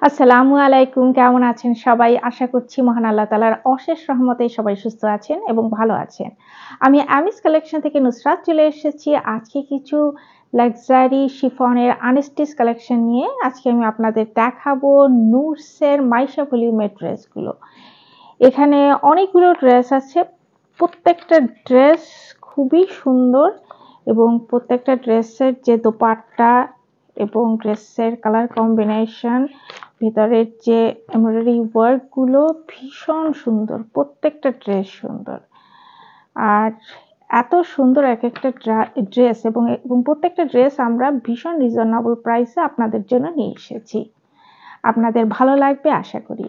আসসালামু আলাইকুম। কেমন আছেন সবাই? আশা করছি মহান আল্লাহ তাআলার অশেষ রহমতে সবাই সুস্থ আছেন এবং ভালো আছেন। আমি আমিস কালেকশন থেকে নুসরাত চলে এসেছি। আজকে কিছু লাক্সারি শিফনের আনস্টিচ কালেকশন নিয়ে আজকে আমি আপনাদের দেখাবো নুটসের মাইশা ভলিউমের ড্রেসগুলো। এখানে অনেকগুলো ড্রেস আছে। প্রত্যেকটা ড্রেস খুবই সুন্দর এবং প্রত্যেকটা ড্রেসের যে দোপাট্টা এবং ড্রেসের কালার কম্বিনেশন, ভেতরের যে এমব্রয়ডারি ওয়ার্কগুলো ভীষণ সুন্দর। প্রত্যেকটা ড্রেস সুন্দর। আর এত সুন্দর একেকটা ড্রেস এবং প্রত্যেকটা ড্রেস আমরা ভীষণ রিজনেবল প্রাইসে আপনাদের জন্য নিয়ে এসেছি। আপনাদের ভালো লাগবে আশা করি।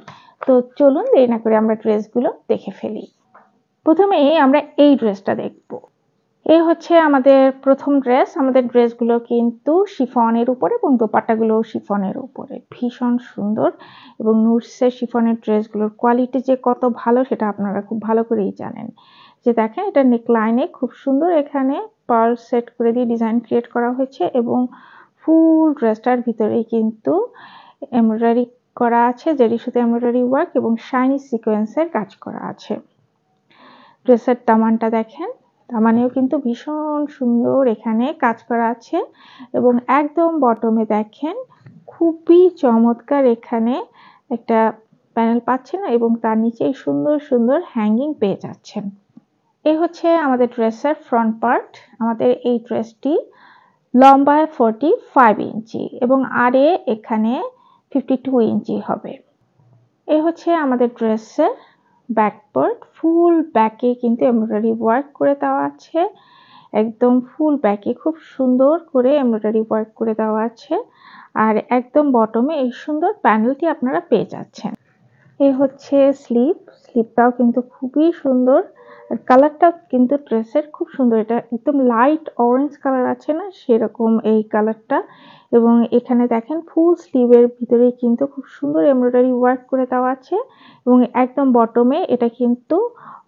তো চলুন দেরি না করে আমরা ড্রেসগুলো দেখে ফেলি। প্রথমেই আমরা এই ড্রেসটা দেখব। এই হচ্ছে আমাদের প্রথম ড্রেস। আমাদের ড্রেসগুলো কিন্তু শিফনের উপরে এবং দোপাট্টাগুলো শিফনের উপরে। ভীষণ সুন্দর এবং নুটসের শিফনের ড্রেসগুলোর কোয়ালিটি যে কত ভালো সেটা আপনারা খুব ভালো করেই জানেন। যে দেখেন এটা নেকলাইনে খুব সুন্দর এখানে পার্ল সেট করে দিয়ে ডিজাইন ক্রিয়েট করা হয়েছে এবং ফুল ড্রেসটার ভিতরেই কিন্তু এমব্রয়ডারি করা আছে, জরি সুতো এমব্রয়ডারি ওয়ার্ক এবং শাইনি সিকোয়েন্সের কাজ করা আছে। ড্রেসের দামানটা দেখেন, দামানেও কিন্তু ভীষণ সুন্দর এখানে কাজ করা আছে এবং একদম বটমে দেখেন খুবই চমৎকার এখানে একটা প্যানেল পাচ্ছেন এবং তার নিচে সুন্দর সুন্দর হ্যাঙ্গিং পেয়ে যাচ্ছেন। এই হচ্ছে আমাদের ড্রেসের ফ্রন্ট পার্ট। আমাদের এই ড্রেসটি লম্বায় 45 ইঞ্চি এবং আরে এখানে 52 ইঞ্চি হবে। এই হচ্ছে আমাদের ড্রেসের ব্যাক পার্ট। ফুল ব্যাকে কিন্তু এমব্রয়ডারি ওয়ার্ক করে দেওয়া আছে। একদম ফুল ব্যাকে খুব সুন্দর করে এমব্রয়ডারি ওয়ার্ক করে দেওয়া আছে আর একদম বটমে এই সুন্দর প্যানেলটি আপনারা পেয়ে যাচ্ছেন। এই হচ্ছে স্লিপটাও কিন্তু খুবই সুন্দর আর কালারটা কিন্তু ড্রেসের খুব সুন্দর। এটা একদম লাইট অরেঞ্জ কালার আছে না, সেরকম এই কালারটা এবং এখানে দেখেন ফুল স্লিভের ভিতরে কিন্তু খুব সুন্দর এমব্রয়ডারি ওয়ার্ক করে দেওয়া আছে এবং একদম বটমে এটা কিন্তু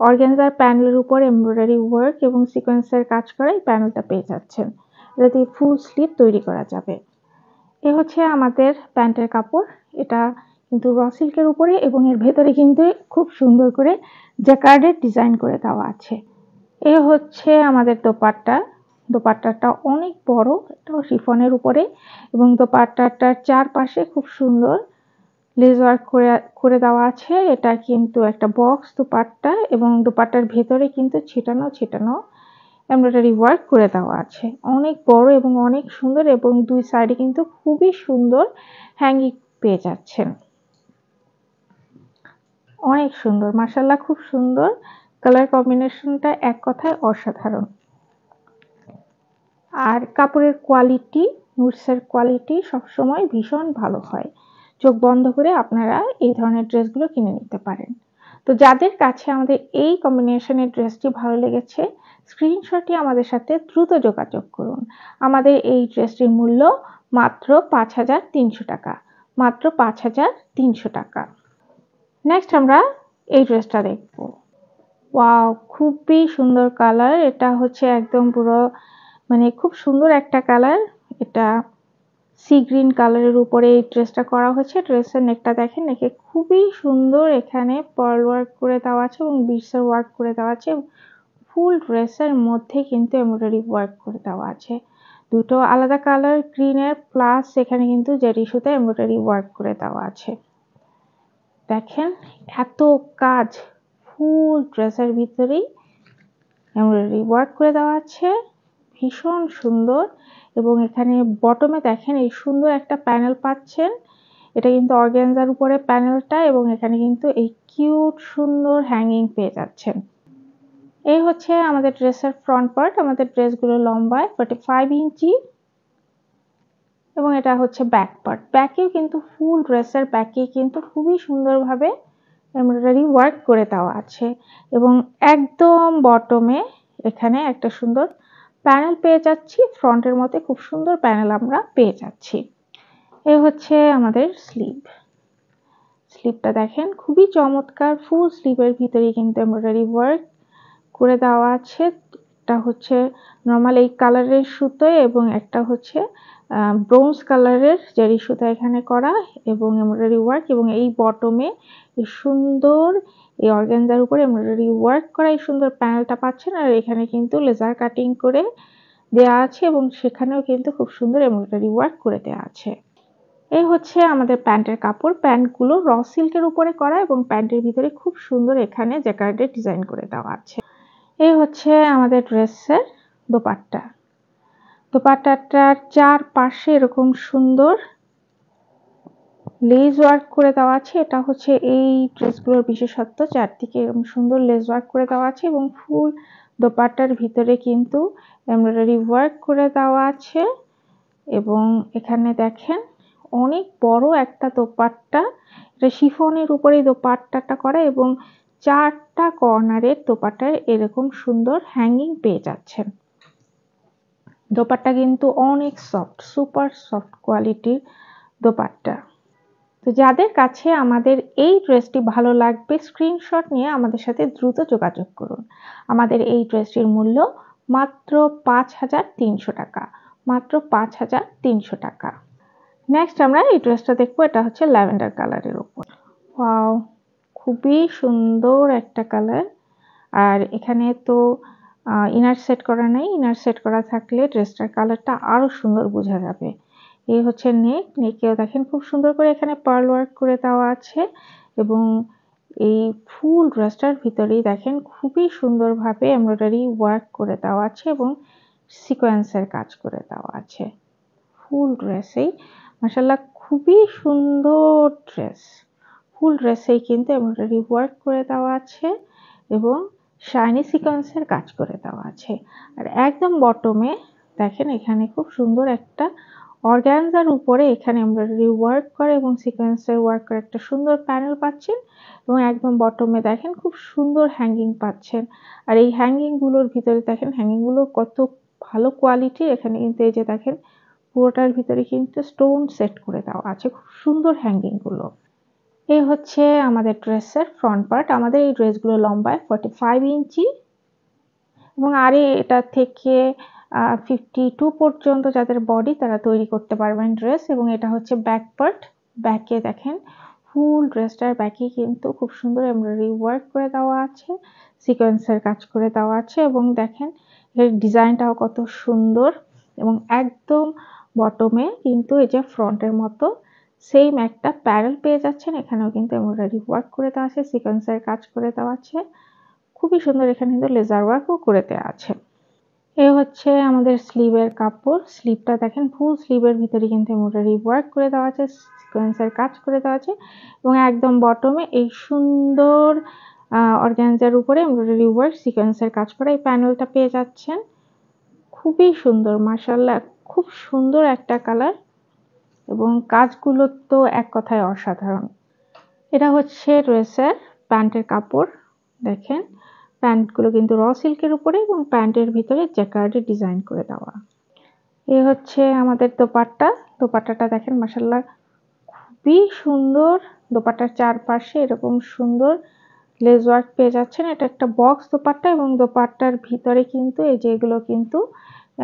অর্গানজার প্যানেলের উপর এমব্রয়ডারি ওয়ার্ক এবং সিকোয়েন্সের কাজ করা এই প্যানেলটা পেয়ে যাচ্ছেন। এটা দিয়ে ফুল স্লিভ তৈরি করা যাবে। এ হচ্ছে আমাদের প্যান্টের কাপড়। এটা কিন্তু র সিল্কের উপরে এবং এর ভেতরে কিন্তু খুব সুন্দর করে জ্যাকার্ডের ডিজাইন করে দেওয়া আছে। এ হচ্ছে আমাদের দোপাট্টা। দোপাট্টাটা অনেক বড়, এটাও শিফনের উপরে এবং দোপাট্টাটার চারপাশে খুব সুন্দর লেস ওয়ার্ক করে দেওয়া আছে। এটা কিন্তু একটা বক্স দোপাট্টা এবং দোপাট্টার ভেতরে কিন্তু ছিটানো ছিটানো এমব্রয়ডারি ওয়ার্ক করে দেওয়া আছে। অনেক বড় এবং অনেক সুন্দর এবং দুই সাইডে কিন্তু খুবই সুন্দর হ্যাঙ্গিং পেয়ে যাচ্ছেন। অনেক সুন্দর, মাশাআল্লাহ, খুব সুন্দর। কালার কম্বিনেশনটা এক কথায় অসাধারণ। আর কাপড়ের কোয়ালিটি, নুটসের কোয়ালিটি সবসময় ভীষণ ভালো হয়। চোখ বন্ধ করে আপনারা এই ধরনের ড্রেসগুলো কিনে নিতে পারেন। তো যাদের কাছে আমাদের এই কম্বিনেশনের ড্রেসটি ভালো লেগেছে, স্ক্রিনশটে আমাদের সাথে দ্রুত যোগাযোগ করুন। আমাদের এই ড্রেসটির মূল্য মাত্র ৫,৩০০ টাকা। মাত্র ৫,৩০০ টাকা। নেক্সট আমরা এই ড্রেসটা দেখব। ওয়াও, খুবই সুন্দর কালার। এটা হচ্ছে একদম পুরো খুব সুন্দর একটা কালার। এটা সি গ্রিন কালারের উপরে এই ড্রেসটা করা হয়েছে। ড্রেসের নেকটা দেখেন, নেকে খুবই সুন্দর এখানে পার্ল ওয়ার্ক করে দেওয়া আছে এবং বিটসের ওয়ার্ক করে দেওয়া আছে। ফুল ড্রেসের মধ্যে কিন্তু এমব্রয়ডারি ওয়ার্ক করে দেওয়া আছে। দুটো আলাদা কালার গ্রিনের প্লাস এখানে কিন্তু জরি সুতো এমব্রয়ডারি ওয়ার্ক করে দেওয়া আছে। দেখেন এত কাজ ফুল ড্রেসের ভিতরেই এমব্রয়ডারি ওয়ার্ক করে দেওয়া আছে, ভীষণ সুন্দর। এবং এখানে বটমে দেখেন এই সুন্দর একটা প্যানেল পাচ্ছেন। এটা কিন্তু অর্গানজার উপরে প্যানেলটা এবং এখানে কিন্তু এই কিউট সুন্দর হ্যাঙ্গিং পেয়ে যাচ্ছেন। এই হচ্ছে আমাদের ড্রেসের ফ্রন্ট পার্ট। আমাদের ড্রেসগুলো লম্বায় 45 ইঞ্চি এবং এটা হচ্ছে ব্যাক পার্ট। ব্যাকেও কিন্তু ফুল ড্রেসের ব্যাকে কিন্তু খুবই সুন্দরভাবে এমব্রয়ডারি ওয়ার্ক করে দেওয়া আছে এবং একদম বটমে এখানে একটা সুন্দর প্যানেল পেয়ে যাচ্ছি। ফ্রন্টের মধ্যে খুব সুন্দর প্যানেল আমরা পেয়ে যাচ্ছি। এই হচ্ছে আমাদের স্লিভটা দেখেন খুবই চমৎকার। ফুল স্লিভের ভিতরে কিন্তু এমব্রয়ডারি ওয়ার্ক করে দেওয়া আছে। একটা হচ্ছে নর্মাল এই কালারের সুতো এবং একটা হচ্ছে ব্রোঞ্জ কালারের জারি সুতা এখানে করা এবং এমব্রয়ডারি ওয়ার্ক, এবং এই বটমে এই সুন্দর এই অর্গানজার উপরে এমব্রয়ডারি ওয়ার্ক করা এই সুন্দর প্যানেলটা পাচ্ছেন। আর এখানে কিন্তু লেজার কাটিং করে দেওয়া আছে এবং সেখানেও কিন্তু খুব সুন্দর এমব্রয়ডারি ওয়ার্ক করে দেওয়া আছে। এই হচ্ছে আমাদের প্যান্টের কাপড়। প্যান্টগুলো র সিল্কের উপরে করা এবং প্যান্টের ভিতরে খুব সুন্দর এখানে জ্যাকার্ডের ডিজাইন করে দেওয়া আছে। এই হচ্ছে আমাদের ড্রেসের দোপাট্টা। দোপাট্টাটার চারপাশে এরকম সুন্দর লেস ওয়ার্ক করে দেওয়া আছে। এটা হচ্ছে এই ড্রেসগুলোর বিশেষত্ব, চারদিকে এরকম সুন্দর লেস ওয়ার্ক করে দেওয়া আছে এবং ফুল দোপাট্টার ভিতরে কিন্তু এমব্রয়ডারি ওয়ার্ক করে দেওয়া আছে। এবং এখানে দেখেন অনেক বড় একটা দোপাট্টা, এটা শিফনের উপরে দোপাট্টাটা করা এবং চারটা কর্নারের দোপাট্টায় এরকম সুন্দর হ্যাঙ্গিং পেয়ে যাচ্ছেন। দোপাট্টা কিন্তু অনেক সফট, সুপার সফট কোয়ালিটির দোপাট্টা। তো যাদের কাছে আমাদের এই ড্রেসটি ভালো লাগবে স্ক্রিনশট নিয়ে আমাদের সাথে দ্রুত যোগাযোগ করুন। আমাদের এই ড্রেসটির মূল্য মাত্র ৫,৩০০ টাকা, মাত্র ৫,৩০০ টাকা। নেক্সট আমরা এই ড্রেসটা দেখবো। এটা হচ্ছে ল্যাভেন্ডার কালারের উপর। ওয়াও, খুবই সুন্দর একটা কালার। আর এখানে তো ইনার সেট করা নেই, ইনার সেট করা থাকলে ড্রেসটার কালারটা আরো সুন্দর বোঝা যাবে। এই হচ্ছে নেক, নেকেও দেখেন খুব সুন্দর করে এখানে পার্ল ওয়ার্ক করে দেওয়া আছে এবং এই ফুল ড্রেসটার ভিতরেই দেখেন খুবই সুন্দরভাবে এমব্রয়ডারি ওয়ার্ক করে দেওয়া আছে এবং সিকোয়েন্সের কাজ করে দেওয়া আছে। ফুল ড্রেসেই মাশাআল্লাহ খুবই সুন্দর ড্রেস। ফুল ড্রেসেই কিন্তু এমব্রয়ডারি ওয়ার্ক করে দেওয়া আছে এবং শাইনি সিকোয়েন্সের কাজ করে দেওয়া আছে। আর একদম বটমে দেখেন এখানে খুব সুন্দর একটা অর্গানজার উপরে এখানে এমব্রয়ডারি ওয়ার্ক করে এবং সিকোয়েন্সের ওয়ার্ক করে একটা সুন্দর প্যানেল পাচ্ছেন এবং একদম বটমে দেখেন খুব সুন্দর হ্যাঙ্গিং পাচ্ছেন। আর এই হ্যাঙ্গিং গুলোর ভিতরে দেখেন হ্যাঙ্গিং গুলো কত ভালো কোয়ালিটির। এখানে কিন্তু এই যে দেখেন পুরোটার ভিতরে কিন্তু স্টোন সেট করে দেওয়া আছে, খুব সুন্দর হ্যাঙ্গিং গুলো। এই হচ্ছে আমাদের ড্রেসের ফ্রন্ট পার্ট। আমাদের এই ড্রেসগুলো লম্বায় 45 ইঞ্চি এবং আরে এটা থেকে 52 পর্যন্ত যাদের বডি তারা তৈরি করতে পারবেন ড্রেস। এবং এটা হচ্ছে ব্যাক পার্ট। ব্যাকে দেখেন ফুল ড্রেসটার ব্যাকে কিন্তু খুব সুন্দর এমব্রয়ডারি ওয়ার্ক করে দেওয়া আছে, সিকোয়েন্সের কাজ করে দেওয়া আছে এবং দেখেন এর ডিজাইনটাও কত সুন্দর। এবং একদম বটমে কিন্তু এই যে ফ্রন্টের মতো সেম একটা প্যানেল পেয়ে যাচ্ছেন, এখানেও কিন্তু এমব্রয়ডারি ওয়ার্ক করে দেওয়া আছে, সিকোয়েন্সের কাজ করে দেওয়া আছে, খুবই সুন্দর। এখানে কিন্তু লেজার ওয়ার্কও করে দেওয়া আছে। এই হচ্ছে আমাদের স্লিভের কাপড়। স্লিভটা দেখেন ফুল স্লিভের ভিতরে কিন্তু এমব্রয়ডারি ওয়ার্ক করে দেওয়া আছে, সিকোয়েন্সের কাজ করে দেওয়া আছে এবং একদম বটমে এই সুন্দর অর্গানজার উপরে এমব্রয়ডারি ওয়ার্ক সিকোয়েন্সের কাজ করা এই প্যানেলটা পেয়ে যাচ্ছেন। খুবই সুন্দর, মাশাআল্লাহ খুব সুন্দর একটা কালার এবং কাজগুলো তো এক কথায় অসাধারণ। এটা হচ্ছে ড্রেসের প্যান্টের কাপড়। দেখেন প্যান্টগুলো কিন্তু র সিল্কের উপরে এবং প্যান্টের ভিতরে জ্যাকার্ডে ডিজাইন করে দেওয়া। এই হচ্ছে আমাদের দোপাট্টা। দোপাট্টাটা দেখেন মাশাআল্লাহ খুবই সুন্দর। দোপাট্টার চারপাশে এরকম সুন্দর লেস ওয়ার্ক পেয়ে যাচ্ছেন। এটা একটা বক্স দোপাট্টা এবং দোপাট্টার ভিতরে কিন্তু এই যে এগুলো কিন্তু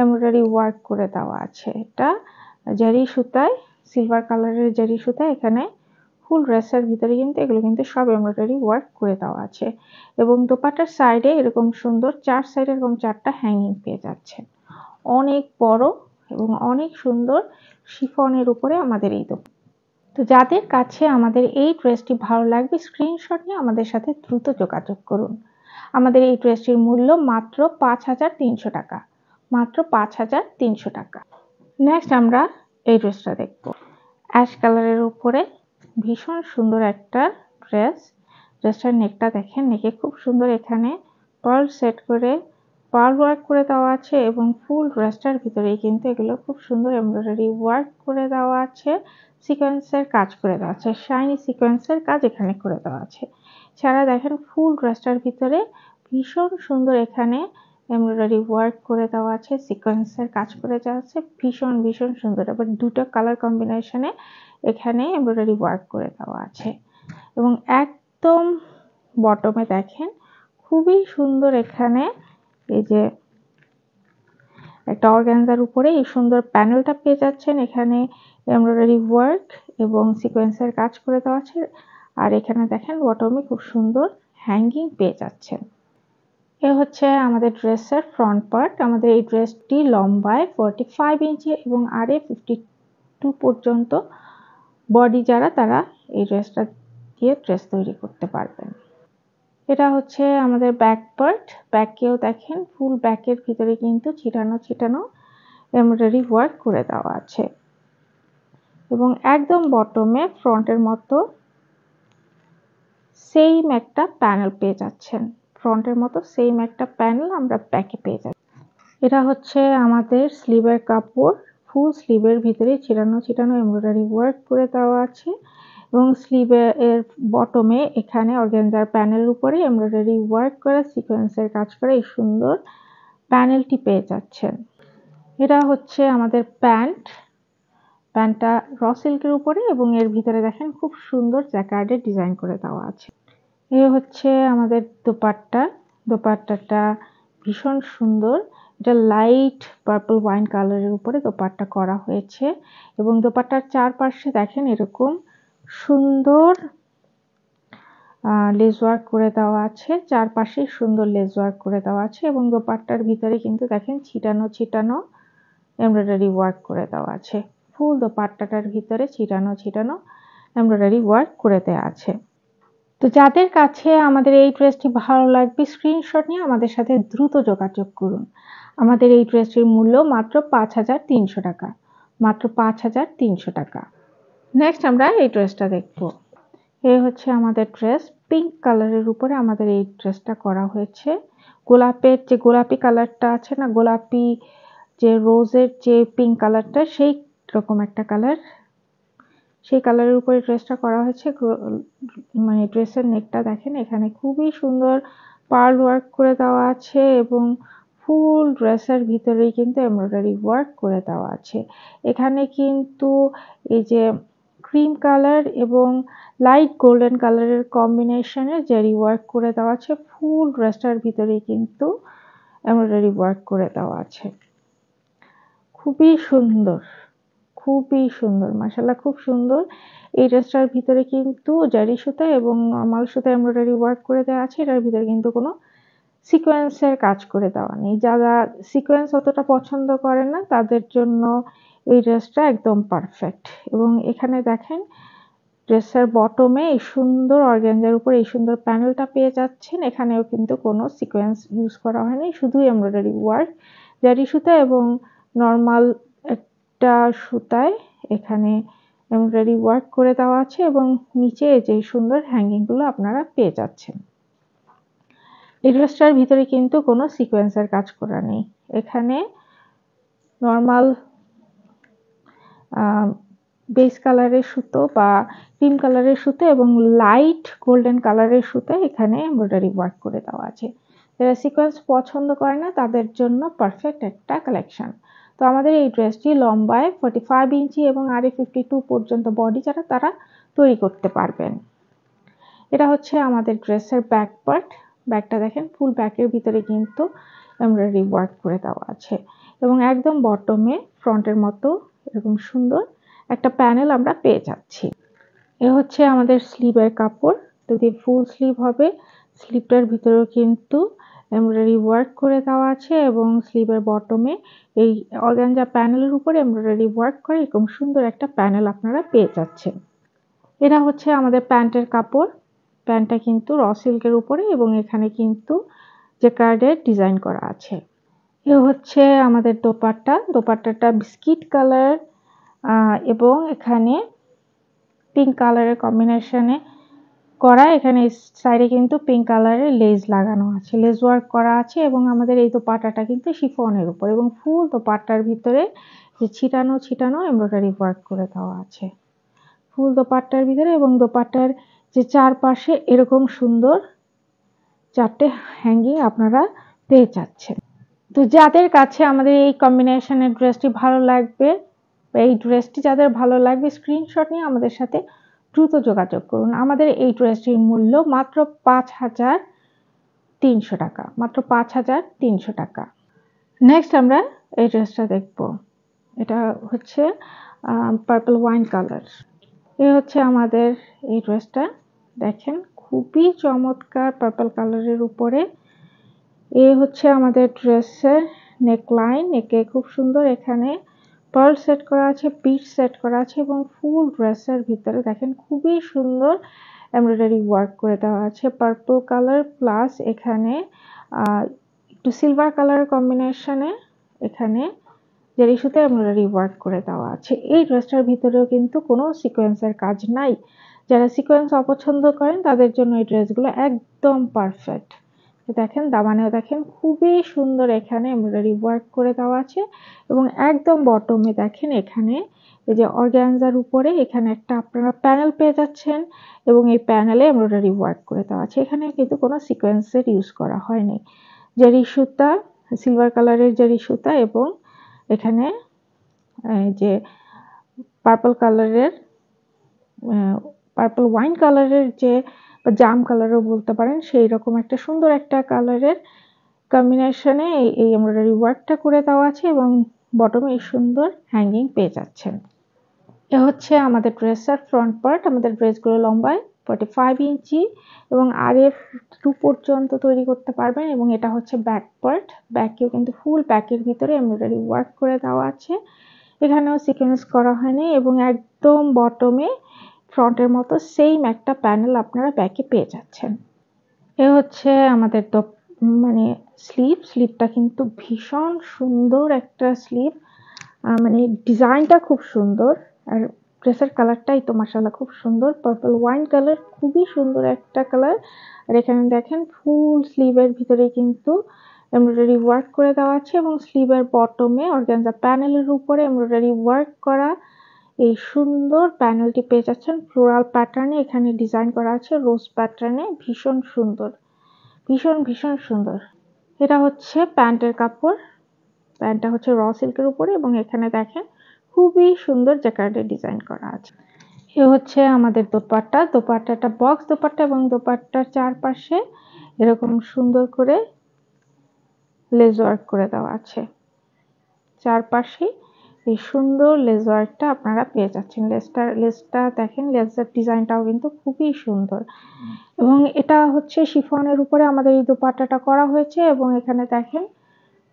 এমব্রয়ডারি ওয়ার্ক করে দেওয়া আছে। এটা জারি সুতায়, সিলভার কালারের জারি সুতায় এখানে ফুল ড্রেসের ভিতরে কিন্তু এগুলো কিন্তু সব এমব্রয়ডারি ওয়ার্ক করে দেওয়া আছে এবং দোপাট্টার সাইডে এরকম সুন্দর চার সাইডে এরকম চারটা হ্যাঙ্গিং পেয়ে যাচ্ছেন। অনেক বড় এবং অনেক সুন্দর শিফনের উপরে আমাদের এই দোপাট্টা। তো যাদের কাছে আমাদের এই ড্রেসটি ভালো লাগবে স্ক্রিনশট নিয়ে আমাদের সাথে দ্রুত যোগাযোগ করুন। আমাদের এই ড্রেসটির মূল্য মাত্র ৫,৩০০ টাকা, মাত্র ৫,৩০০ টাকা। নেক্সট আমরা এই ড্রেসটা দেখব। অ্যাশ কালারের উপরে ভীষণ সুন্দর একটা ড্রেস। ড্রেসটার নেকটা দেখেন, নেকে খুব সুন্দর এখানে পার্ল সেট করে পার্ল ওয়ার্ক করে দেওয়া আছে এবং ফুল ড্রেসটার ভিতরেই কিন্তু এগুলো খুব সুন্দর এমব্রয়ডারি ওয়ার্ক করে দেওয়া আছে, সিকোয়েন্সের কাজ করে দেওয়া আছে, শাইনি সিকোয়েন্সের কাজ এখানে করে দেওয়া আছে। ছাড়া দেখেন ফুল ড্রেসটার ভিতরে ভীষণ সুন্দর এখানে এমব্রয়ডারি ওয়ার্ক করে দেওয়া আছে, সিকোয়েন্সের কাজ করে দেওয়া আছে, ভীষণ ভীষণ সুন্দর। আবার দুটো কালার কম্বিনেশনে এখানে এমব্রয়ডারি ওয়ার্ক করে দেওয়া আছে এবং একদম বটমে দেখেন খুবই সুন্দর এখানে এই যে একটা অর্গানজার উপরে এই সুন্দর প্যানেলটা পেয়ে যাচ্ছেন। এখানে এমব্রয়ডারি ওয়ার্ক এবং সিকোয়েন্সের কাজ করে দেওয়া আছে। আর এখানে দেখেন বটমে খুব সুন্দর হ্যাঙ্গিং পেয়ে যাচ্ছেন। এ হচ্ছে আমাদের ড্রেসের ফ্রন্ট পার্ট। আমাদের এই ড্রেসটি লম্বায় 45 ইঞ্চি এবং আরে 52 পর্যন্ত বডি যারা তারা এই ড্রেসটা দিয়ে ড্রেস তৈরি করতে পারবেন। এটা হচ্ছে আমাদের ব্যাক পার্ট। ব্যাকেও দেখেন ফুল ব্যাকের ভিতরে কিন্তু ছিটানো ছিটানো এমব্রয়ডারি ওয়ার্ক করে দেওয়া আছে এবং একদম বটমে ফ্রন্টের মতো সেম একটা প্যানেল পেয়ে যাচ্ছেন। ফ্রন্টের মতো সেম একটা প্যানেল আমরা ব্যাকে পেয়ে যাচ্ছি। এটা হচ্ছে আমাদের স্লিভের কাপড়। ফুল স্লিভের ভিতরে ছিটানো ছিটানো এমব্রয়ডারি ওয়ার্ক করে দেওয়া আছে এবং স্লিভের বটমে এখানে অর্গানজার প্যানেলের উপরে এমব্রয়ডারি ওয়ার্ক করা সিকোয়েন্সের কাজ করে এই সুন্দর প্যানেলটি পেয়ে যাচ্ছেন। এটা হচ্ছে আমাদের প্যান্টটা র সিল্কের উপরে এবং এর ভিতরে দেখেন খুব সুন্দর জ্যাকার্ডের ডিজাইন করে দেওয়া আছে। এ হচ্ছে আমাদের দোপাট্টাটা ভীষণ সুন্দর। এটা লাইট পার্পল ওয়াইন কালারের উপরে দোপাট্টা করা হয়েছে এবং দোপাট্টার চারপাশে দেখেন এরকম সুন্দর লেস ওয়ার্ক করে দেওয়া আছে। চারপাশে সুন্দর লেস ওয়ার্ক করে দেওয়া আছে এবং দোপাট্টার ভিতরে কিন্তু দেখেন ছিটানো ছিটানো এমব্রয়ডারি ওয়ার্ক করে দেওয়া আছে। ফুল দোপাট্টাটার ভিতরে ছিটানো ছিটানো এমব্রয়ডারি ওয়ার্ক করে দেওয়া আছে। তো যাদের কাছে আমাদের এই ড্রেসটি ভালো লাগবে স্ক্রিনশট নিয়ে আমাদের সাথে দ্রুত যোগাযোগ করুন। আমাদের এই ড্রেসটির মূল্য মাত্র 5300 টাকা, মাত্র 5300 টাকা। নেক্সট আমরা এই ড্রেসটা দেখব। এই হচ্ছে আমাদের ড্রেস। পিঙ্ক কালারের উপরে আমাদের এই ড্রেসটা করা হয়েছে। গোলাপের যে গোলাপি কালারটা আছে না, গোলাপি যে রোজের যে পিঙ্ক কালারটা সেই রকম একটা কালার, সেই কালারের উপরে ড্রেসটা করা হয়েছে। মানে ড্রেসের নেকটা দেখেন এখানে খুবই সুন্দর পার্ল ওয়ার্ক করে দেওয়া আছে এবং ফুল ড্রেসের ভিতরেই কিন্তু এমব্রয়ডারি ওয়ার্ক করে দেওয়া আছে। এখানে কিন্তু এই যে ক্রিম কালার এবং লাইট গোল্ডেন কালারের কম্বিনেশনে জারি ওয়ার্ক করে দেওয়া আছে। ফুল ড্রেসটার ভিতরেই কিন্তু এমব্রয়ডারি ওয়ার্ক করে দেওয়া আছে। খুবই সুন্দর, খুবই সুন্দর, মাশাআল্লাহ খুব সুন্দর। এই ড্রেসটার ভিতরে কিন্তু জারি সুতা এবং নরমাল সুতা এমব্রয়ডারি ওয়ার্ক করে দেওয়া আছে। এটার ভিতরে কিন্তু কোনো সিকোয়েন্সের কাজ করে দেওয়া নেই। যারা সিকোয়েন্স অতটা পছন্দ করেন না তাদের জন্য এই ড্রেসটা একদম পারফেক্ট। এবং এখানে দেখেন ড্রেসের বটমে এই সুন্দর অর্গানজার উপর এই সুন্দর প্যানেলটা পেয়ে যাচ্ছেন। এখানেও কিন্তু কোনো সিকোয়েন্স ইউজ করা হয়নি, শুধু এমব্রয়ডারি ওয়ার্ক জারি সুতা এবং নরমাল একটা সুতায় এখানে এমব্রয়ডারি ওয়ার্ক করে দেওয়া আছে এবং নিচে যে সুন্দর হ্যাঙ্গিংগুলো আপনারা পেয়ে যাচ্ছেন। এই ড্রেসটার ভিতরে কিন্তু কোনো সিকোয়েন্সের কাজ করা নেই। এখানে নরমাল বেস কালারের সুতো বা ক্রিম কালারের সুতো এবং লাইট গোল্ডেন কালারের সুতো এখানে এমব্রয়ডারি ওয়ার্ক করে দেওয়া আছে। যারা সিকোয়েন্স পছন্দ করে না তাদের জন্য পারফেক্ট একটা কালেকশন। তো আমাদের এই ড্রেসটি লম্বায় 45 ইঞ্চি এবং আরে 52 পর্যন্ত বডি যারা তারা তৈরি করতে পারবেন। এটা হচ্ছে আমাদের ড্রেসের ব্যাক পার্ট। ব্যাকটা দেখেন ফুল ব্যাকের ভিতরে কিন্তু এমব্রয়ডারি ওয়ার্ক করে দেওয়া আছে এবং একদম বটমে ফ্রন্টের মতো এরকম সুন্দর একটা প্যানেল আমরা পেয়ে যাচ্ছি। এ হচ্ছে আমাদের স্লিভের কাপড়। যদি ফুল স্লিভ হবে স্লিভটার ভিতরেও কিন্তু এমব্রয়ডারি ওয়ার্ক করে দেওয়া আছে এবং স্লিভের বটমে এই অর্গানজা প্যানেলের উপরে এমব্রয়ডারি ওয়ার্ক করে এরকম সুন্দর একটা প্যানেল আপনারা পেয়ে যাচ্ছেন। এটা হচ্ছে আমাদের প্যান্টের কাপড়। প্যান্টটা কিন্তু র সিল্কের উপরে এবং এখানে কিন্তু জ্যাকার্ডের ডিজাইন করা আছে। এ হচ্ছে আমাদের দোপাট্টাটা বিস্কিট কালার এবং এখানে পিঙ্ক কালারের কম্বিনেশনে করা। এখানে সাইডে কিন্তু পিঙ্ক কালারের লেস লাগানো আছে, লেস ওয়ার্ক করা আছে এবং আমাদের এই দোপাট্টাটা কিন্তু শিফনের উপর এবং ফুল দোপাট্টার ভিতরে যে ছিটানো ছিটানো এমব্রয়ডারি ওয়ার্ক করে দেওয়া আছে ফুল দোপাট্টার ভিতরে এবং দোপাট্টার যে চারপাশে এরকম সুন্দর চারটে হ্যাঙ্গিং আপনারা পেয়ে যাচ্ছেন। তো যাদের কাছে আমাদের এই কম্বিনেশনের ড্রেসটি ভালো লাগবে, এই ড্রেসটি যাদের ভালো লাগবে স্ক্রিনশট নিয়ে আমাদের সাথে দ্রুত যোগাযোগ করুন। আমাদের এই ড্রেসটির মূল্য মাত্র 5300 টাকা, মাত্র 5300 টাকা। নেক্সট আমরা এই ড্রেসটা দেখবো। এটা হচ্ছে পার্পল ওয়াইন কালার। এই হচ্ছে আমাদের এই ড্রেসটা, দেখেন খুবই চমৎকার পার্পল কালারের উপরে। এই হচ্ছে আমাদের ড্রেসের নেকলাইন, নেকে খুব সুন্দর এখানে পার্ল সেট করা আছে, পিচ সেট করা আছে এবং ফুল ড্রেসের ভিতরে দেখেন খুবই সুন্দর এমব্রয়ডারি ওয়ার্ক করে দেওয়া আছে। পার্পল কালার প্লাস এখানে একটু সিলভার কালার কম্বিনেশনে এখানে জারি সুতো এমব্রয়ডারি ওয়ার্ক করে দেওয়া আছে। এই ড্রেসটার ভিতরেও কিন্তু কোনো সিকোয়েন্সের কাজ নাই। যারা সিকোয়েন্স অপছন্দ করেন তাদের জন্য এই ড্রেসগুলো একদম পারফেক্ট। দেখেন দামানেও দেখেন খুবই সুন্দর এখানে এমব্রয়ডারি ওয়ার্ক করে দেওয়া আছে এবং একদম বটমে দেখেন এখানে এই যে অর্গানজার উপরে এখানে একটা আপনারা প্যানেল পেয়ে যাচ্ছেন এবং এই প্যানেলে এমব্রয়ডারি ওয়ার্ক করে দেওয়া আছে। এখানে কিন্তু কোনো সিকোয়েন্সের ইউজ করা হয়নি। জারি সুতা, সিলভার কালারের জারি সুতা এবং এখানে যে পার্পল কালারের পার্পল ওয়াইন কালারের যে জাম কালারও বলতে পারেন সেই রকম একটা সুন্দর একটা কালারের কম্বিনেশনে এই এমব্রয়ডারি ওয়ার্কটা করে দেওয়া আছে এবং বটমে এই সুন্দর হ্যাঙ্গিং পেয়ে যাচ্ছেন। এ হচ্ছে আমাদের ড্রেসের ফ্রন্ট পার্ট। আমাদের ড্রেসগুলো লম্বায় 45 ইঞ্চি এবং RF 2 পর্যন্ত তৈরি করতে পারবেন এবং এটা হচ্ছে ব্যাক পার্ট। ব্যাকেও কিন্তু ফুল ব্যাকের ভিতরে এমব্রয়ডারি ওয়ার্ক করে দেওয়া আছে। এখানেও সিকোয়েন্স করা হয়নি এবং একদম বটমে ফ্রন্টের মতো সেম একটা প্যানেল আপনারা ব্যাকে পেয়ে যাচ্ছেন। এ হচ্ছে আমাদের মানে স্লিপটা কিন্তু ভীষণ সুন্দর একটা স্লিপ, মানে ডিজাইনটা খুব সুন্দর আর ড্রেসের কালারটাই তো মাশাআল্লাহ খুব সুন্দর। পার্পল ওয়াইন কালার খুবই সুন্দর একটা কালার। আর এখানে দেখেন ফুল স্লিভের ভিতরে কিন্তু এমব্রয়ডারি ওয়ার্ক করে দেওয়া আছে এবং স্লিভের বটমে অর্গানজা প্যানেলের উপরে এমব্রয়ডারি ওয়ার্ক করা এই সুন্দর প্যানেলটি পেয়ে যাচ্ছেন ফ্লোরাল প্যাটার্নে। এখানে ডিজাইন করা আছে রোজ প্যাটার্নে, ভীষণ সুন্দর, ভীষণ সুন্দর। এটা হচ্ছে প্যান্টের কাপড়। প্যান্টটা হচ্ছে র সিল্কের উপরে এবং এখানে দেখেন খুবই সুন্দর জ্যাকার্ডের ডিজাইন করা আছে। এ হচ্ছে আমাদের দোপাট্টা। দোপাট্টাটা বক্স দোপাট্টা এবং দোপাট্টার চারপাশে এরকম সুন্দর করে লেস ওয়ার্ক করে দেওয়া আছে। চারপাশে এই সুন্দর লেস ওয়ার্কটা আপনারা পেয়ে যাচ্ছেন। লেসটা দেখেন, লেসের ডিজাইনটাও কিন্তু খুবই সুন্দর এবং এটা হচ্ছে শিফনের উপরে আমাদের এই দোপাট্টাটা করা হয়েছে এবং এখানে দেখেন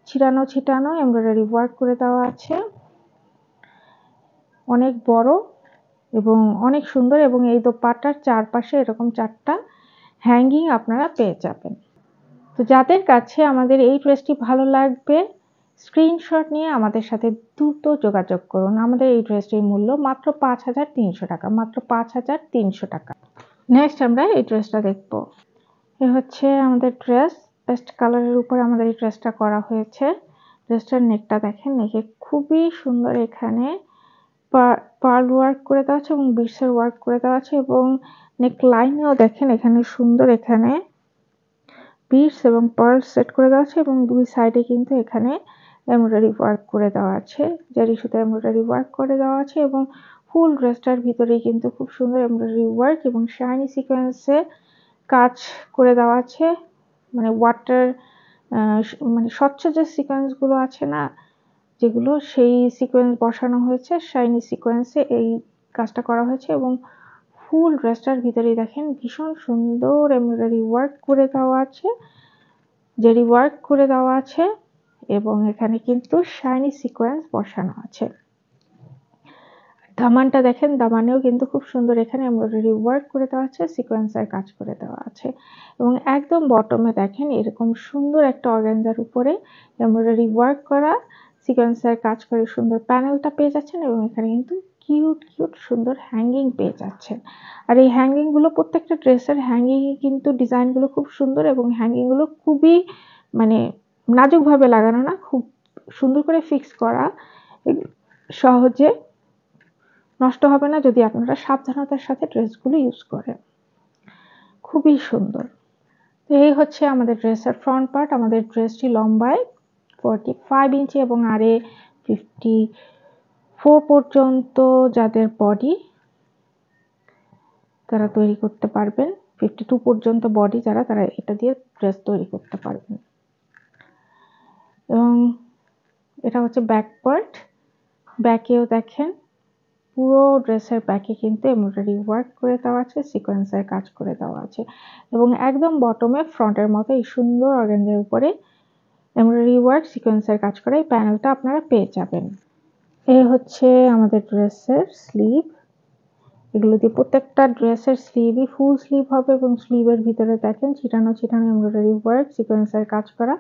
ছিটানো এমব্রয়ডারি ওয়ার্ক করে দেওয়া আছে। অনেক বড় এবং অনেক সুন্দর এবং এই দোপাট্টার চারপাশে এরকম 4টা হ্যাঙ্গিং আপনারা পেয়ে যাবেন। তো যাদের কাছে আমাদের এই ড্রেসটি ভালো লাগবে স্ক্রিনশট নিয়ে আমাদের সাথে দ্রুত যোগাযোগ করুন। আমাদের এই ড্রেসটির মূল্য মাত্র 5,300 টাকা, মাত্র 5,300 টাকা। নেক্সট আমরা এই ড্রেসটা দেখব। এ হচ্ছে আমাদের ড্রেস, পেস্ট কালারের উপর আমাদের এই ড্রেসটা করা হয়েছে। ড্রেসটার নেকটা দেখেন, নেকে খুবই সুন্দর এখানে পার্ল ওয়ার্ক করে দেওয়া আছে এবং বিটসের ওয়ার্ক করে দেওয়া আছে এবং নেক লাইনেও দেখেন এখানে সুন্দর এখানে বিটস এবং পার্ল সেট করে দেওয়া আছে এবং দুই সাইডে কিন্তু এখানে এমব্রয়ডারি ওয়ার্ক করে দেওয়া আছে, জারি সুতা এমব্রয়ডারি ওয়ার্ক করে দেওয়া আছে এবং ফুল ড্রেসটার ভিতরেই কিন্তু খুব সুন্দর এমব্রয়ডারি ওয়ার্ক এবং শাইনি সিকোয়েন্সে কাজ করে দেওয়া আছে। মানে ওয়াটার মানে স্বচ্ছ যে সিকোয়েন্সগুলো আছে না যেগুলো, সেই সিকোয়েন্স বসানো হয়েছে, শাইনি সিকোয়েন্সে এই কাজটা করা হয়েছে এবং ফুল ড্রেসটার ভিতরেই দেখেন ভীষণ সুন্দর এমব্রয়ডারি ওয়ার্ক করে দেওয়া আছে, জারি ওয়ার্ক করে দেওয়া আছে এবং এখানে কিন্তু শাইনি সিকোয়েন্স বসানো আছে। দামানটা দেখেন, দামানেও কিন্তু খুব সুন্দর এখানে এমব্রয়ডারি ওয়ার্ক করে দেওয়া আছে, সিকোয়েন্সের কাজ করে দেওয়া আছে এবং একদম বটমে দেখেন এরকম সুন্দর একটা অর্গানজার উপরে এমব্রয়ডারি ওয়ার্ক করা সিকোয়েন্সের কাজ করে সুন্দর প্যানেলটা পেয়ে যাচ্ছেন এবং এখানে কিন্তু কিউট সুন্দর হ্যাঙ্গিং পেয়ে যাচ্ছেন। আর এই হ্যাঙ্গিংগুলো প্রত্যেকটা ড্রেসের হ্যাঙ্গিংয়ে কিন্তু ডিজাইনগুলো খুব সুন্দর এবং হ্যাঙ্গিংগুলো খুবই মানে নাজুকভাবে লাগানো না, খুব সুন্দর করে ফিক্স করা, সহজে নষ্ট হবে না যদি আপনারা সাবধানতার সাথে ড্রেসগুলো ইউজ করেন। খুবই সুন্দর। তো এই হচ্ছে আমাদের ড্রেসের ফ্রন্ট পার্ট। আমাদের ড্রেসটি লম্বায় 45 ইঞ্চি এবং আরে 54 পর্যন্ত যাদের বডি তারা তৈরি করতে পারবেন। 52 পর্যন্ত বডি যারা, তারা এটা দিয়ে ড্রেস তৈরি করতে পারবেন এবং এটা হচ্ছে ব্যাক পার্ট। ব্যাকেও দেখেন পুরো ড্রেসের ব্যাকে কিন্তু এমব্রয়ডারি ওয়ার্ক করে দেওয়া আছে, সিকোয়েন্সের কাজ করে দেওয়া আছে এবং একদম বটমে ফ্রন্টের মতো এই সুন্দর অর্গানজার উপরে এমব্রয়ডারি ওয়ার্ক সিকোয়েন্সের কাজ করে এই প্যানেলটা আপনারা পেয়ে যাবেন। এই হচ্ছে আমাদের ড্রেসের স্লিভ। এগুলো দিয়ে প্রত্যেকটা ড্রেসের স্লিভই ফুল স্লিভ হবে এবং স্লিভের ভিতরে দেখেন ছিটানো ছিটানো এমব্রয়ডারি ওয়ার্ক সিকোয়েন্সের কাজ করা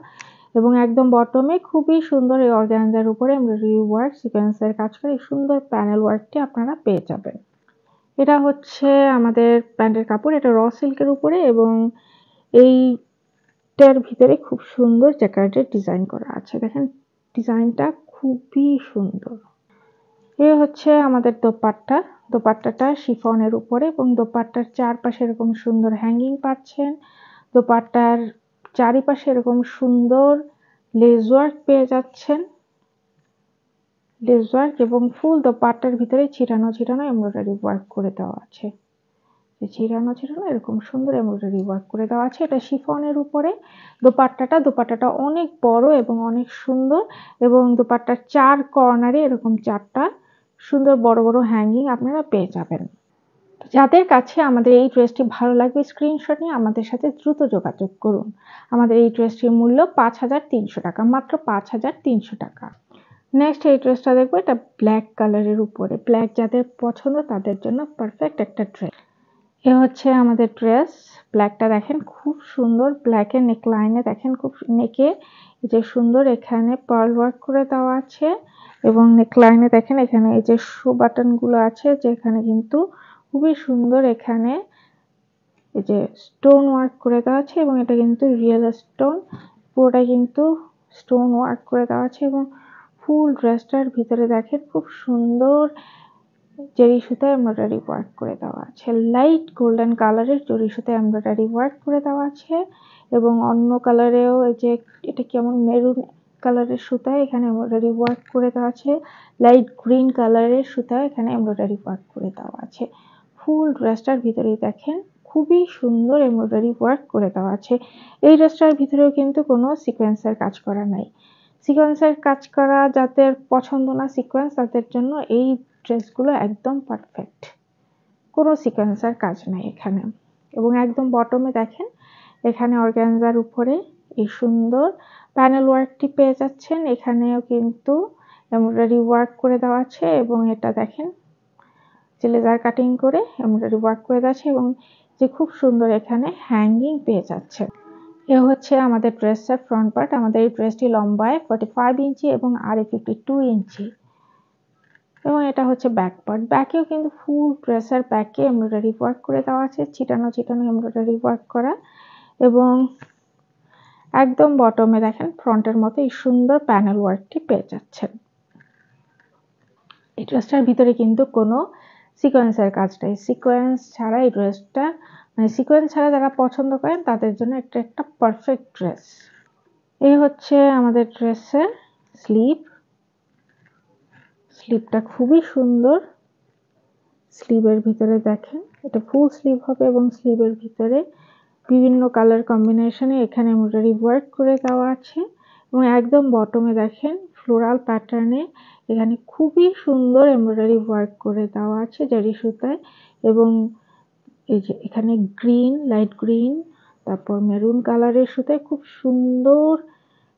এবং একদম বটমে খুবই সুন্দর এই অর্গানজার উপরে এমব্রয়ডারি ওয়ার্ক সিকোয়েন্সের কাজ করে এই সুন্দর প্যানেল ওয়ার্কটি আপনারা পেয়ে যাবেন। এটা হচ্ছে আমাদের প্যান্টের কাপড়। এটা র সিল্কের উপরে এবং এইটার ভিতরে খুব সুন্দর জ্যাকার্ডের ডিজাইন করা আছে। দেখেন ডিজাইনটা খুবই সুন্দর। এ হচ্ছে আমাদের দোপাট্টা। দোপাট্টাটা শিফনের উপরে এবং দোপাট্টার চারপাশে এরকম সুন্দর হ্যাঙ্গিং পাচ্ছেন। দোপাট্টার চারিপাশে এরকম সুন্দর লেস ওয়ার্ক পেয়ে যাচ্ছেন। লেস ওয়ার্ক এবং ফুল দোপাট্টার ভিতরে ছিটানো ছিটানো এমব্রয়ডারি ওয়ার্ক করে দেওয়া আছে। ছিটানো ছিটানো এরকম সুন্দর এমব্রয়ডারি ওয়ার্ক করে দেওয়া আছে। এটা শিফনের উপরে দোপাট্টাটা অনেক বড় এবং অনেক সুন্দর এবং দোপাট্টার চার কর্নারে এরকম চারটা সুন্দর বড় বড় হ্যাঙ্গিং আপনারা পেয়ে যাবেন। যাদের কাছে আমাদের এই ড্রেসটি ভালো লাগবে স্ক্রিনশট নিয়ে আমাদের সাথে দ্রুত যোগাযোগ করুন। আমাদের এই ড্রেসটির মূল্য ৫,৩০০ টাকা, মাত্র ৫,৩০০ টাকা। নেক্সট এই ড্রেসটা দেখবো। এটা ব্ল্যাক কালারের উপরে। ব্ল্যাক যাদের পছন্দ তাদের জন্য পারফেক্ট একটা ড্রেস। এ হচ্ছে আমাদের ড্রেস। ব্ল্যাকটা দেখেন খুব সুন্দর। ব্ল্যাকের নেকলাইনে দেখেন খুব নেকে যে সুন্দর এখানে পার্ল ওয়ার্ক করে দেওয়া আছে এবং নেকলাইনে দেখেন এখানে এই যে শো বাটন গুলো আছে যেখানে কিন্তু খুবই সুন্দর এখানে এই যে স্টোন ওয়ার্ক করে দেওয়া আছে এবং এটা কিন্তু রিয়েল স্টোন, পুরোটা কিন্তু স্টোন ওয়ার্ক করে দেওয়া আছে এবং ফুল ড্রেসটার ভিতরে দেখেন খুব সুন্দর জরি সুতা এমব্রয়ডারি ওয়ার্ক করে দেওয়া আছে। লাইট গোল্ডেন কালারের জরি সুতা এমব্রয়ডারি ওয়ার্ক করে দেওয়া আছে এবং অন্য কালারেও এই যে এটা কেমন মেরুন কালারের সুতা এখানে এমব্রয়ডারি ওয়ার্ক করে দেওয়া আছে। লাইট গ্রিন কালারের সুতা এখানে এমব্রয়ডারি ওয়ার্ক করে দেওয়া আছে। ফুল ড্রেসটার ভিতরে দেখেন খুবই সুন্দর এমব্রয়ডারি ওয়ার্ক করে দেওয়া আছে। এই ড্রেসটার ভিতরেও কিন্তু কোনো সিকোয়েন্সের কাজ করা নাই। সিকোয়েন্সের কাজ করা যাদের পছন্দ না সিকোয়েন্স তাদের জন্য এই ড্রেসগুলো একদম পারফেক্ট। কোনো সিকোয়েন্সের কাজ নাই এখানে এবং একদম বটমে দেখেন এখানে অর্গানজার উপরে এই সুন্দর প্যানেল ওয়ার্কটি পেয়ে যাচ্ছেন। এখানেও কিন্তু এমব্রয়ডারি ওয়ার্ক করে দেওয়া আছে এবং এটা দেখেন যে লেজার কাটিং করে এমব্রয়ডারি ওয়ার্ক করে দেওয়া আছে এবং যে খুব সুন্দর এখানে হ্যাঙ্গিং পেয়ে যাচ্ছে। এ হচ্ছে আমাদের ড্রেসের ফ্রন্ট পার্ট। আমাদের এই ড্রেসটি লম্বায় 45 ইঞ্চি এবং আরে 52 ইঞ্চি এবং এটা হচ্ছে ব্যাক পার্ট। ব্যাকেও কিন্তু ফুল ড্রেসের ব্যাকে এমব্রয়ডারি ওয়ার্ক করে দেওয়া আছে, ছিটানো ছিটানো এমব্রয়ডারি ওয়ার্ক করা এবং একদম বটমে দেখেন ফ্রন্টের মতো এই সুন্দর প্যানেল ওয়ার্কটি পেয়ে যাচ্ছেন। এই ড্রেসটার ভিতরে কিন্তু কোনো সিকোয়েন্সের কাজ নেই। সিকোয়েন্স ছাড়া এই ড্রেসটা মানে সিকোয়েন্স ছাড়া যারা পছন্দ করেন তাদের জন্য একটা একটা পারফেক্ট ড্রেস। এই হচ্ছে আমাদের ড্রেসের স্লিভ। স্লিভটা খুবই সুন্দর। স্লিভের ভিতরে দেখেন এটা ফুল স্লিভ হবে এবং স্লিভের ভিতরে বিভিন্ন কালার কম্বিনেশনে এখানে এমব্রয়ডারি ওয়ার্ক করে দেওয়া আছে এবং একদম বটমে দেখেন ফ্লোরাল প্যাটার্নে এখানে খুবই সুন্দর এমব্রয়ডারি ওয়ার্ক করে দেওয়া আছে জারি সুতায় এবং এই যে এখানে গ্রিন, লাইট গ্রিন, তারপর মেরুন কালারের সুতায় খুব সুন্দর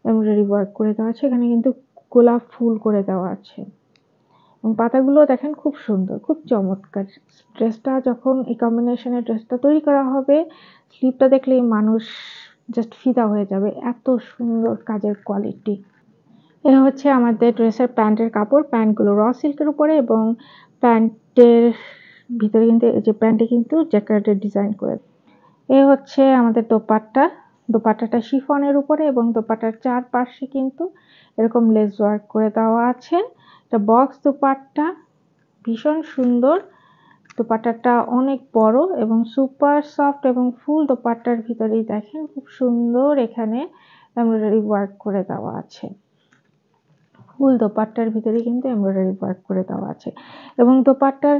এমব্রয়ডারি ওয়ার্ক করে দেওয়া আছে। এখানে কিন্তু গোলাপ ফুল করে দেওয়া আছে এবং পাতাগুলো দেখেন খুব সুন্দর, খুব চমৎকার। ড্রেসটা যখন এই কম্বিনেশনের ড্রেসটা তৈরি করা হবে স্লিভটা দেখলেই মানুষ জাস্ট ফিদা হয়ে যাবে, এত সুন্দর কাজের কোয়ালিটি। এ হচ্ছে আমাদের ড্রেসের প্যান্টের কাপড়। প্যান্টগুলো র সিল্কের উপরে এবং প্যান্টের ভিতরে কিন্তু এই যে প্যান্টে কিন্তু জ্যাকার্ডের ডিজাইন করে। এ হচ্ছে আমাদের দোপাট্টা। দোপাট্টাটা শিফনের উপরে এবং দোপাট্টার চারপাশে কিন্তু এরকম লেস ওয়ার্ক করে দেওয়া আছে। এটা বক্স দোপাট্টা, ভীষণ সুন্দর। দোপাট্টাটা অনেক বড় এবং সুপার সফট এবং ফুল দোপাট্টার ভিতরেই দেখেন খুব সুন্দর এখানে এমব্রয়ডারি ওয়ার্ক করে দেওয়া আছে। ফুল দোপাট্টার ভিতরে কিন্তু এমব্রয়ডারি ওয়ার্ক করে দেওয়া আছে এবং দোপাট্টার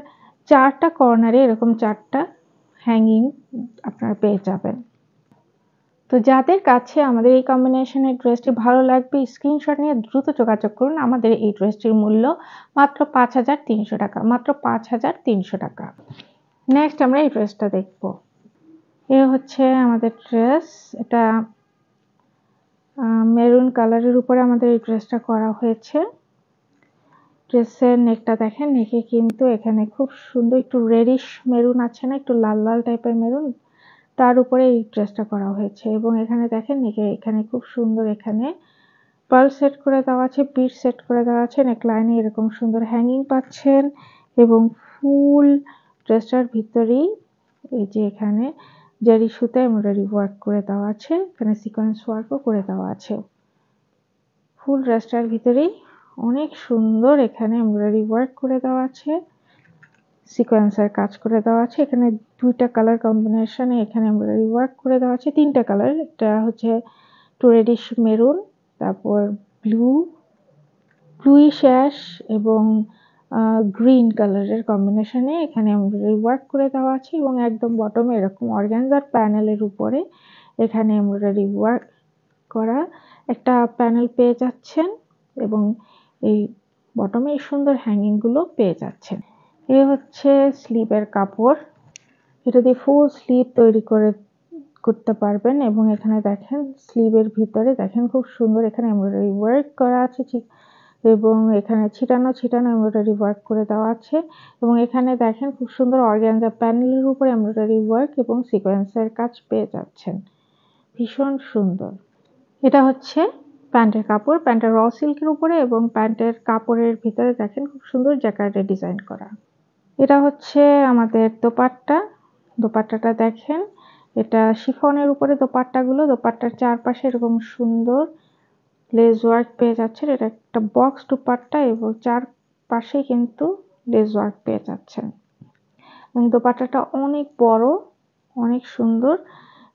চারটা কর্নারে এরকম চারটা হ্যাঙ্গিং আপনারা পেয়ে যাবেন। তো যাদের কাছে আমাদের এই কম্বিনেশনের ড্রেসটি ভালো লাগবে স্ক্রিনশট নিয়ে দ্রুত যোগাযোগ করুন। আমাদের এই ড্রেসটির মূল্য মাত্র ৫,৩০০ টাকা, মাত্র ৫,৩০০ টাকা। নেক্সট আমরা এই ড্রেসটা দেখব। এ হচ্ছে আমাদের ড্রেস। এটা মেরুন কালারের উপরে আমাদের এই ড্রেসটা করা হয়েছে। ড্রেসের নেকটা দেখেন, নেকে কিন্তু এখানে খুব সুন্দর একটু রেডিশ মেরুন আছে না, একটু লাল লাল টাইপের মেরুন, তার উপরে এই ড্রেসটা করা হয়েছে। এবং এখানে দেখেন নেকে এখানে খুব সুন্দর এখানে পার্ল সেট করে দেওয়া আছে, বিট সেট করে দেওয়া আছে, নেকলাইনে এরকম সুন্দর হ্যাঙ্গিং পাচ্ছেন এবং ফুল ড্রেসটার ভিতরেই এই যে এখানে জারি সুতা এমব্রয়ডারি ওয়ার্ক করে দেওয়া আছে, এখানে সিকোয়েন্স ওয়ার্কও করে দেওয়া আছে। ফুল ড্রেসটার ভিতরেই অনেক সুন্দর এখানে এমব্রয়ডারি ওয়ার্ক করে দেওয়া আছে, সিকোয়েন্সের কাজ করে দেওয়া আছে। এখানে দুইটা কালার কম্বিনেশনে এখানে এমব্রয়ডারি ওয়ার্ক করে দেওয়া আছে, তিনটা কালার। একটা হচ্ছে একটু রেডিশ মেরুন, তারপর ব্লুইশ অ্যাশ এবং গ্রিন কালারের কম্বিনেশনে এখানে এমব্রয়ডারি ওয়ার্ক করে দেওয়া আছে। এবং একদম বটমে এরকম অর্গানজার প্যানেলের উপরে এখানে এমব্রয়ডারি ওয়ার্ক করা একটা প্যানেল পেয়ে যাচ্ছেন এবং এই বটমে এই সুন্দর হ্যাঙ্গিংগুলো পেয়ে যাচ্ছেন। এ হচ্ছে স্লিভের কাপড়, এটা দিয়ে ফুল স্লিভ তৈরি করতে পারবেন। এবং এখানে দেখেন স্লিভের ভিতরে দেখেন খুব সুন্দর এখানে এমব্রয়ডারি ওয়ার্ক করা আছে ঠিক, এবং এখানে ছিটানো ছিটানো এমব্রয়ডারি ওয়ার্ক করে দেওয়া আছে। এবং এখানে দেখেন খুব সুন্দর অর্গানজা প্যানেলের উপর এমব্রয়ডারি ওয়ার্ক এবং সিকোয়েন্সের কাজ পেয়ে যাচ্ছেন, ভীষণ সুন্দর। এটা হচ্ছে প্যান্টের কাপড়, প্যান্টের র সিল্কের উপরে এবং প্যান্টের কাপড়ের ভিতরে দেখেন খুব সুন্দর জ্যাকার্ডে ডিজাইন করা। এটা হচ্ছে আমাদের দোপাট্টা। দোপাট্টাটা দেখেন, এটা শিফনের উপরে দোপাট্টার চারপাশে এরকম সুন্দর লেস ওয়ার্ক পেয়ে যাচ্ছেন। এটা একটা বক্স দোপাট্টা এবং চারপাশে কিন্তু লেস ওয়ার্ক পেয়ে যাচ্ছেন। এবং দোপাট্টাটা অনেক বড়, অনেক সুন্দর।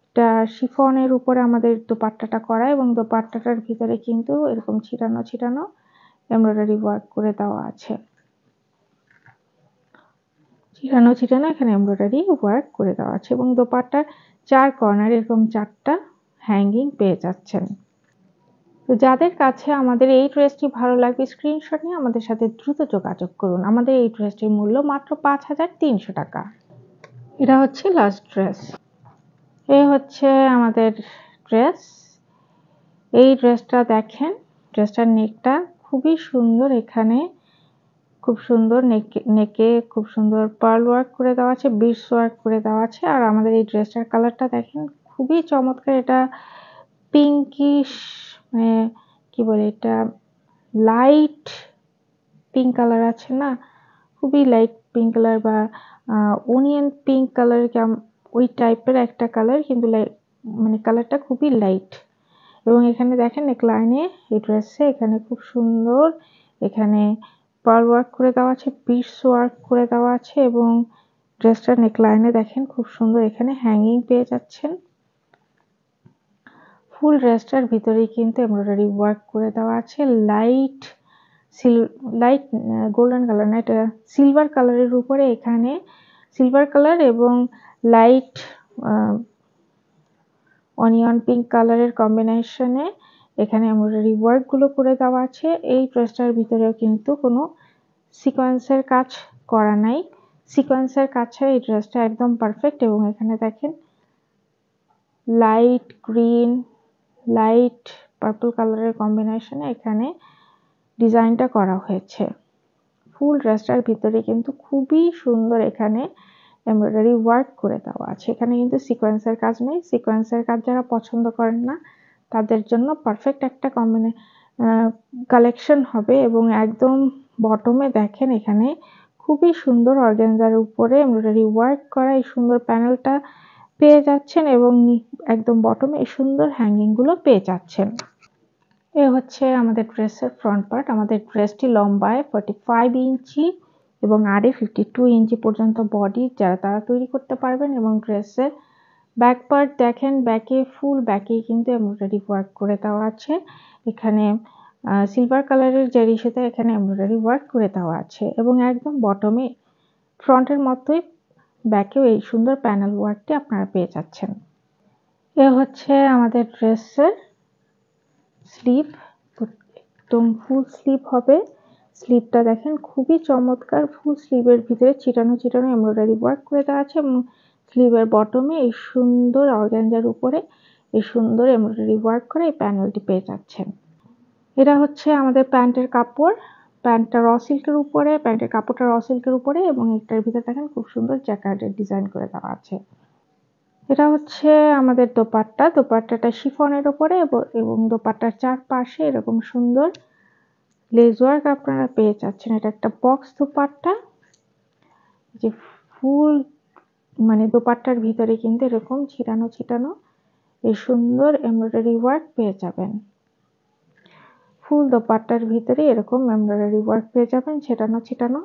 এটা শিফনের উপরে আমাদের দোপাট্টাটা করা এবং দোপাট্টাটার ভিতরে কিন্তু এরকম ছিটানো ছিটানো এমব্রয়ডারি ওয়ার্ক করে দেওয়া আছে, ছিটানো ছিটানো এখানে এমব্রয়ডারি ওয়ার্ক করে দেওয়া আছে। এবং দোপাট্টার চার কর্নার এরকম চারটা হ্যাঙ্গিং পেয়ে যাচ্ছেন। তো যাদের কাছে আমাদের এই ড্রেসটি ভালো লাগবে স্ক্রিনশট নিয়ে আমাদের সাথে দ্রুত যোগাযোগ করুন। আমাদের এই ড্রেসটির মূল্য মাত্র ৫,৩০০ টাকা। এটা হচ্ছে লাস্ট ড্রেস। এ হচ্ছে আমাদের ড্রেস। এই ড্রেসটা দেখেন, ড্রেসটার নেকটা খুবই সুন্দর, এখানে খুব সুন্দর নেকে খুব সুন্দর পার্ল ওয়ার্ক করে দেওয়া আছে, বিটস ওয়ার্ক করে দেওয়া আছে। আর আমাদের এই ড্রেসটার কালারটা দেখেন খুবই চমৎকার, এটা পিঙ্কিশ, মানে কি বলে এটা, লাইট পিঙ্ক কালার আছে না, খুবই লাইট পিঙ্ক কালার বা অনিয়ন পিঙ্ক কালার, ওই টাইপের একটা কালার, কিন্তু মানে কালারটা খুবই লাইট। এবং এখানে দেখেন নেকলাইনে এই ড্রেসে এখানে খুব সুন্দর এখানে পার্ল ওয়ার্ক করে দেওয়া আছে, বিটস ওয়ার্ক করে দেওয়া আছে। এবং ড্রেসটার নেকলাইনে দেখেন খুব সুন্দর এখানে হ্যাঙ্গিং পেয়ে যাচ্ছেন। ফুল ড্রেসটার ভিতরেই কিন্তু এমব্রয়ডারি ওয়ার্ক করে দেওয়া আছে, লাইট গোল্ডেন কালার না, এটা সিলভার কালারের উপরে এখানে সিলভার কালার এবং লাইট অনিয়ন পিঙ্ক কালারের কম্বিনেশনে এখানে এমব্রয়ডারি ওয়ার্কগুলো করে দেওয়া আছে। এই ড্রেসটার ভিতরেও কিন্তু কোনো সিকোয়েন্সের কাজ করা নাই, সিকোয়েন্সের কাজ ছাড়া এই ড্রেসটা একদম পারফেক্ট। এবং এখানে দেখেন লাইট গ্রিন লাইট পার্পল কালারের কম্বিনেশনে এখানে ডিজাইনটা করা হয়েছে। ফুল ড্রেসটার ভিতরে কিন্তু খুবই সুন্দর এখানে এমব্রয়ডারি ওয়ার্ক করে দেওয়া আছে, এখানে কিন্তু সিকোয়েন্সের কাজ নেই। সিকোয়েন্সের কাজ যারা পছন্দ করেন না তাদের জন্য পারফেক্ট একটা কালেকশন হবে। এবং একদম বটমে দেখেন এখানে খুবই সুন্দর অর্গানজার উপরে এমব্রয়ডারি ওয়ার্ক করা এই সুন্দর প্যানেলটা পেয়ে যাচ্ছেন এবং একদম বটমে এই সুন্দর হ্যাঙ্গিংগুলো পেয়ে যাচ্ছেন। এ হচ্ছে আমাদের ড্রেসের ফ্রন্ট পার্ট। আমাদের ড্রেসটি লম্বায় 45 ইঞ্চি এবং আড়ে 52 ইঞ্চি পর্যন্ত বডি, যারা তারা তৈরি করতে পারবেন। এবং ড্রেসের ব্যাক পার্ট দেখেন, ফুল ব্যাকে কিন্তু এমব্রয়ডারি ওয়ার্ক করে দেওয়া আছে, এখানে সিলভার কালারের জারি সুতা এখানে এমব্রয়ডারি ওয়ার্ক করে দেওয়া আছে। এবং একদম বটমে ফ্রন্টের মতোই ব্যাকেও এই সুন্দর প্যানেল ওয়ার্কটি আপনারা পেয়ে যাচ্ছেন। এ হচ্ছে আমাদের ড্রেসের স্লিভ, একদম ফুল স্লিভ হবে। স্লিভটা দেখেন খুবই চমৎকার, ফুল স্লিভের ভিতরে চিটানো চিটানো এমব্রয়ডারি ওয়ার্ক করে দেওয়া আছে এবং স্লিভের বটমে এই সুন্দর অর্গানজার উপরে এই সুন্দর এমব্রয়ডারি ওয়ার্ক করে এই প্যানেলটি পেয়ে যাচ্ছেন। এটা হচ্ছে আমাদের প্যান্টের কাপড়, প্যান্টটা র সিল্কের উপরে, প্যান্টের কাপড়টা র সিল্কের উপরে এবং এটার ভিতরে দেখেন খুব সুন্দর জ্যাকার্ডের ডিজাইন করে দেওয়া আছে। এটা হচ্ছে আমাদের দোপাট্টা, দোপাট্টাটা শিফনের উপরে এবং দোপাট্টার চারপাশে এরকম সুন্দর লেস ওয়ার্ক আপনারা পেয়ে যাচ্ছেন। এটা একটা বক্স দোপাট্টা, যে ফুল মানে দোপাট্টার ভিতরে কিন্তু এরকম ছিটানো ছিটানো এই সুন্দর এমব্রয়ডারি ওয়ার্ক পেয়ে যাবেন। ফুল দোপাট্টার ভিতরে এরকম এমব্রয়ডারি ওয়ার্ক পেয়ে যাবেন ছিটানো ছিটানো।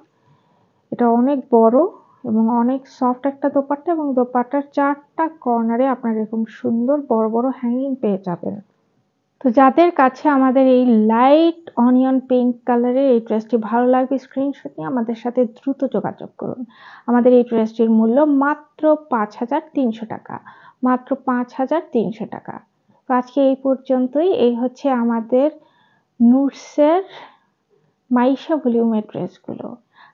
এটা অনেক বড় এবং অনেক সফট একটা দোপাট্টা এবং দোপাট্টার চারটা কর্নারে আপনারা এরকম সুন্দর বড় বড় হ্যাঙ্গিং পেয়ে যাবেন। তো যাদের কাছে আমাদের এই লাইট অনিয়ন পিঙ্ক কালারের এই ড্রেসটি ভালো লাগবে, স্ক্রিনশট নিয়ে আমাদের সাথে দ্রুত যোগাযোগ করুন। আমাদের এই ড্রেসটির মূল্য মাত্র 5,300 টাকা, মাত্র 5,300 টাকা। তো আজকে এই পর্যন্তই। এই হচ্ছে আমাদের নুটসের মাইশা ভলিউমের ড্রেসগুলো।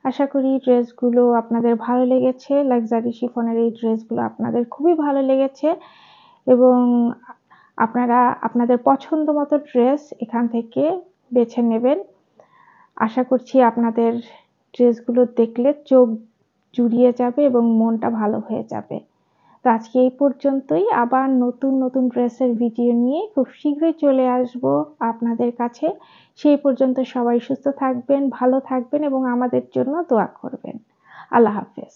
আশা করি ড্রেসগুলো আপনাদের ভালো লেগেছে। লাক্সারি শিফনের এই ড্রেসগুলো আপনাদের খুবই ভালো লেগেছে এবং আপনারা আপনাদের পছন্দ মতো ড্রেস এখান থেকে বেছে নেবেন। আশা করছি আপনাদের ড্রেসগুলো দেখলে চোখ জুড়িয়ে যাবে এবং মনটা ভালো হয়ে যাবে। তো আজকে এই পর্যন্তই। আবার নতুন নতুন ড্রেসের ভিডিও নিয়ে খুব শীঘ্রই চলে আসব আপনাদের কাছে। সেই পর্যন্ত সবাই সুস্থ থাকবেন, ভালো থাকবেন এবং আমাদের জন্য দোয়া করবেন। আল্লাহ হাফেজ।